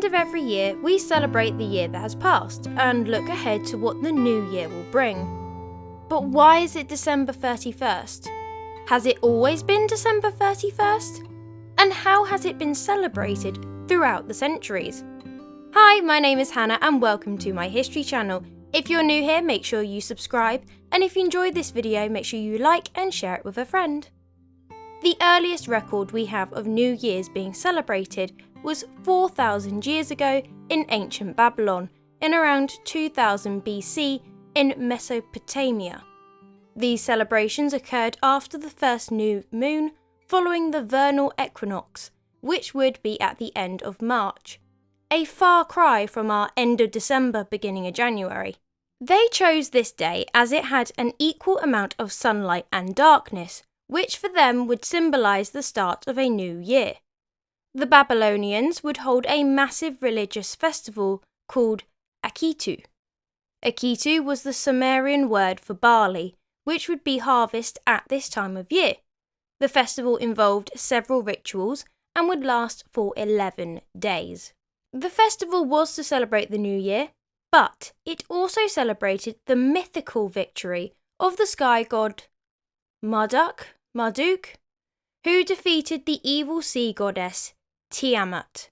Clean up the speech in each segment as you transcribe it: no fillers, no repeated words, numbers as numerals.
end of every year, we celebrate the year that has passed and look ahead to what the new year will bring. But why is it December 31st? Has it always been December 31st? And how has it been celebrated throughout the centuries? Hi, my name is Hannah and welcome to my history channel. If you're new here, make sure you subscribe, and if you enjoyed this video, make sure you like and share it with a friend. The earliest record we have of New Year's being celebrated was 4,000 years ago in ancient Babylon, in around 2000 BC in Mesopotamia. These celebrations occurred after the first new moon, following the vernal equinox, which would be at the end of March. A far cry from our end of December, beginning of January. They chose this day as it had an equal amount of sunlight and darkness, which for them would symbolise the start of a new year. The Babylonians would hold a massive religious festival called Akitu. Akitu was the Sumerian word for barley, which would be harvest at this time of year. The festival involved several rituals and would last for 11 days. The festival was to celebrate the new year, but it also celebrated the mythical victory of the sky god Marduk, who defeated the evil sea goddess Tiamat.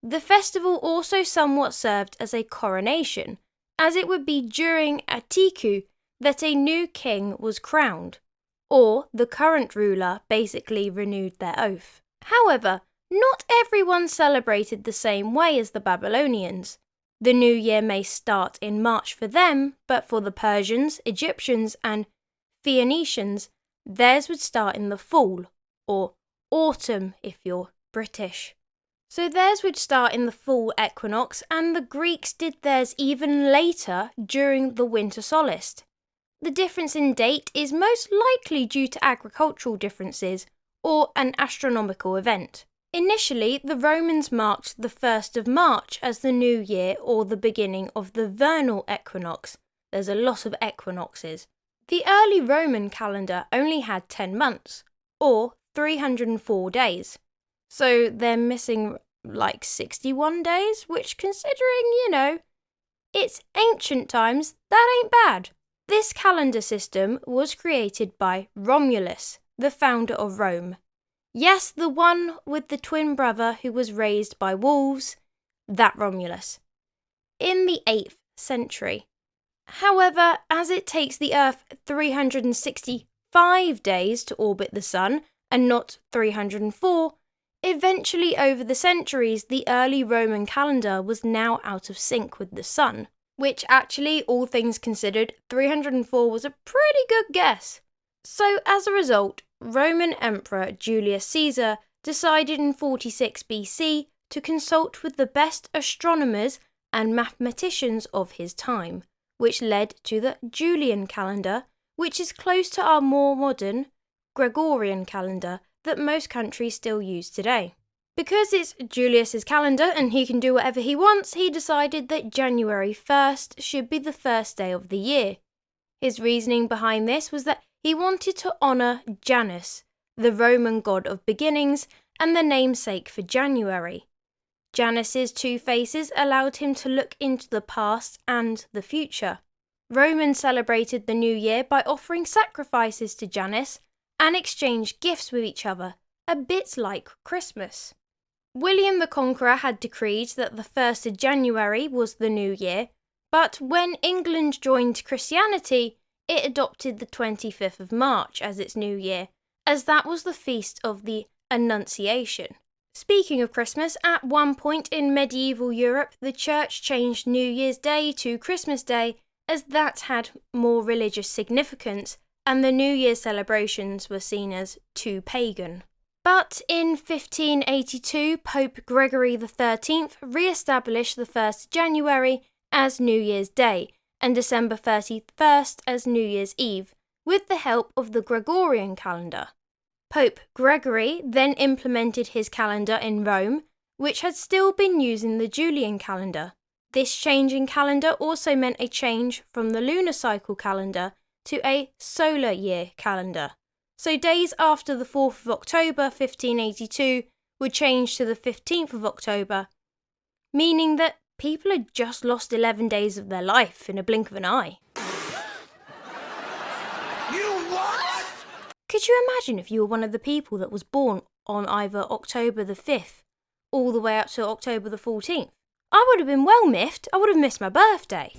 The festival also somewhat served as a coronation, as it would be during Atiku that a new king was crowned, or the current ruler basically renewed their oath. However, not everyone celebrated the same way as the Babylonians. The new year may start in March for them, but for the Persians, Egyptians and Phoenicians, theirs would start in the fall, or autumn if you're British. So theirs would start in the fall equinox, and the Greeks did theirs even later during the winter solstice. The difference in date is most likely due to agricultural differences or an astronomical event. Initially, the Romans marked the 1st of March as the new year or the beginning of the vernal equinox. There's a lot of equinoxes. The early Roman calendar only had 10 months, or 304 days. So they're missing like 61 days, which considering, it's ancient times, that ain't bad. This calendar system was created by Romulus, the founder of Rome. Yes, the one with the twin brother who was raised by wolves, that Romulus. In the 8th century. However, as it takes the Earth 365 days to orbit the Sun, and not 304, eventually over the centuries the early Roman calendar was now out of sync with the Sun, which actually, all things considered, 304 was a pretty good guess. So as a result, Roman Emperor Julius Caesar decided in 46 BC to consult with the best astronomers and mathematicians of his time, which led to the Julian calendar, which is close to our more modern Gregorian calendar that most countries still use today. Because it's Julius's calendar and he can do whatever he wants, he decided that January 1st should be the first day of the year. His reasoning behind this was that he wanted to honour Janus, the Roman god of beginnings and the namesake for January. Janus's two faces allowed him to look into the past and the future. Romans celebrated the new year by offering sacrifices to Janus and exchanged gifts with each other, a bit like Christmas. William the Conqueror had decreed that the 1st of January was the new year, but when England joined Christianity, it adopted the 25th of March as its new year, as that was the feast of the Annunciation. Speaking of Christmas, at one point in medieval Europe, the church changed New Year's Day to Christmas Day, as that had more religious significance, and the New Year's celebrations were seen as too pagan. But in 1582, Pope Gregory XIII re-established the 1st of January as New Year's Day, and December 31st as New Year's Eve, with the help of the Gregorian calendar. Pope Gregory then implemented his calendar in Rome, which had still been using the Julian calendar. This change in calendar also meant a change from the lunar cycle calendar to a solar year calendar. So days after the 4th of October 1582 would change to the 15th of October, meaning that people had just lost 11 days of their life in a blink of an eye. You what? Could you imagine if you were one of the people that was born on either October the 5th all the way up to October the 14th? I would have been well miffed. I would have missed my birthday.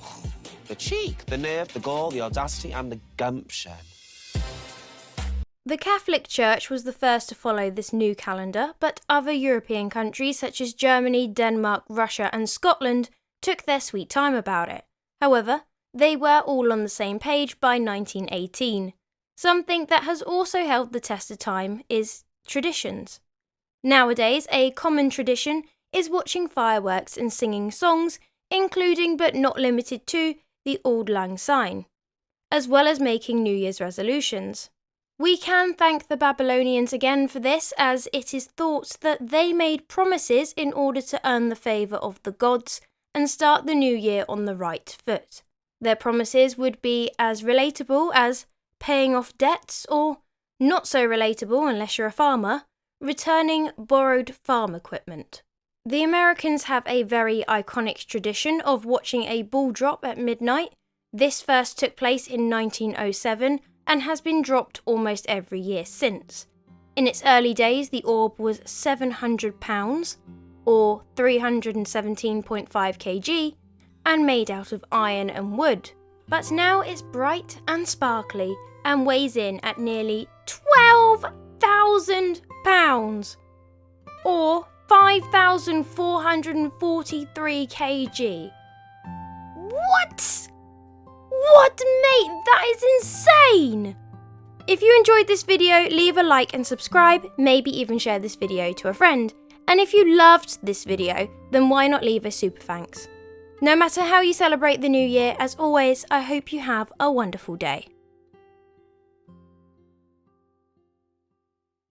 The cheek, the nerve, the gall, the audacity and the gumption. The Catholic Church was the first to follow this new calendar, but other European countries such as Germany, Denmark, Russia and Scotland took their sweet time about it. However, they were all on the same page by 1918. Something that has also held the test of time is traditions. Nowadays, a common tradition is watching fireworks and singing songs, including but not limited to the Auld Lang Syne, as well as making New Year's resolutions. We can thank the Babylonians again for this, as it is thought that they made promises in order to earn the favour of the gods and start the new year on the right foot. Their promises would be as relatable as paying off debts, or, not so relatable unless you're a farmer, returning borrowed farm equipment. The Americans have a very iconic tradition of watching a ball drop at midnight. This first took place in 1907 and has been dropped almost every year since. In its early days, the orb was 700 pounds, or 317.5 kg, and made out of iron and wood. But now it's bright and sparkly and weighs in at nearly 12,000 pounds, or 5,443 kg. What? What, mate? That is insane! If you enjoyed this video, leave a like and subscribe, maybe even share this video to a friend. And if you loved this video, then why not leave a super thanks? No matter how you celebrate the new year, as always, I hope you have a wonderful day.